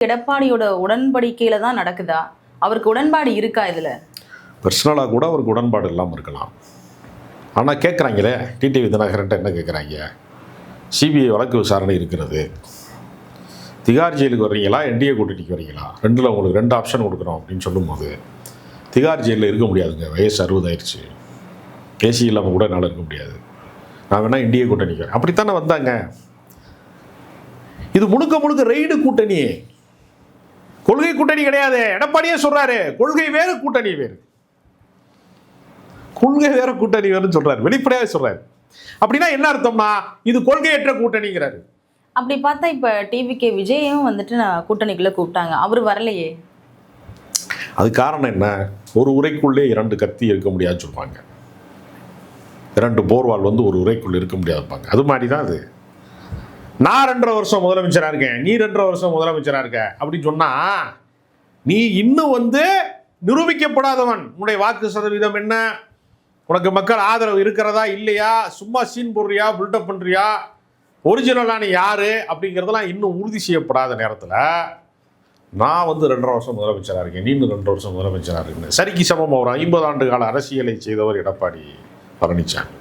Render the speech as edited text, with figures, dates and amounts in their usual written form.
எடப்பாடியோட உடன்படிக்கையில தான் நடக்குதா? அவருக்கு உடன்பாடு இருக்கா இதுல? பர்சனலாக கூட அவருக்கு உடன்பாடு இல்லாமல் இருக்கலாம். ஆனால் கேட்குறாங்களே, டிடிவி தினகரன்ட்ட என்ன கேட்குறாங்க? சிபிஐ வழக்கு விசாரணை இருக்கிறது, திகார் ஜெயிலுக்கு வர்றீங்களா, என்டிஏ கூட்டணிக்கு வரீங்களா, ரெண்டில் உங்களுக்கு 2 ஆப்ஷன் கொடுக்குறோம் அப்படின்னு சொல்லும்போது திகார் ஜெயிலில் இருக்க முடியாதுங்க, வயசு 60 ஆயிடுச்சு, ஏசி இல்லாமல் கூட என்னால் இருக்க முடியாது, நான் வேணால் என்டிஏ கூட்டணிக்கு வரேன், அப்படித்தானே வந்தாங்க. இது முழுக்க முழுக்க ரெய்டு கூட்டணி, கொள்கை கூட்டணி கிடையாது. எடப்பாடியே சொல்றாரு, கொள்கை வேறு கூட்டணி வேறு, கொள்கை வேற கூட்டணி வேறுன்னு சொல்றாரு, வெளிப்படையாக சொல்றாரு. அப்படின்னா என்ன அர்த்தம்னா இது கொள்கையற்ற கூட்டணிங்கிறாரு. அப்படி பார்த்தா இப்ப டிவிகே விஜயும் வந்துட்டு நான் கூட்டணிக்குள்ள கூப்பிட்டாங்க, அவர் வரலையே. அது காரணம் என்ன? ஒரு உரைக்குள்ளே 2 கத்தி இருக்க முடியாதுன்னு சொல்லுவாங்க, 2 போர்வால் ஒரு உரைக்குள்ள இருக்க முடியாதுப்பாங்க. அது மாதிரி தான் அது. நான் 2.5 வருஷம் முதலமைச்சராக இருக்கேன், நீ 2.5 வருஷம் முதலமைச்சராக இருக்க அப்படின்னு சொன்னா நீ இன்னும் நிரூபிக்கப்படாதவன். உன்னுடைய வாக்கு சதவீதம் என்ன, உனக்கு மக்கள் ஆதரவு இருக்கிறதா இல்லையா, சும்மா சீன் போடுறியா, பில்டப் பண்ணுறியா, ஒரிஜினலான யாரு அப்படிங்கிறதெல்லாம் இன்னும் உறுதி செய்யப்படாத நேரத்தில் நான் 2.5 வருஷம் முதலமைச்சராக இருக்கேன், நீ 2 வருஷம் முதலமைச்சராக இருக்கேன். சரிக்கு சமமாக ஒரு 50 ஆண்டு கால அரசியலை செய்தவர் எடப்பாடி பழனிசாமி.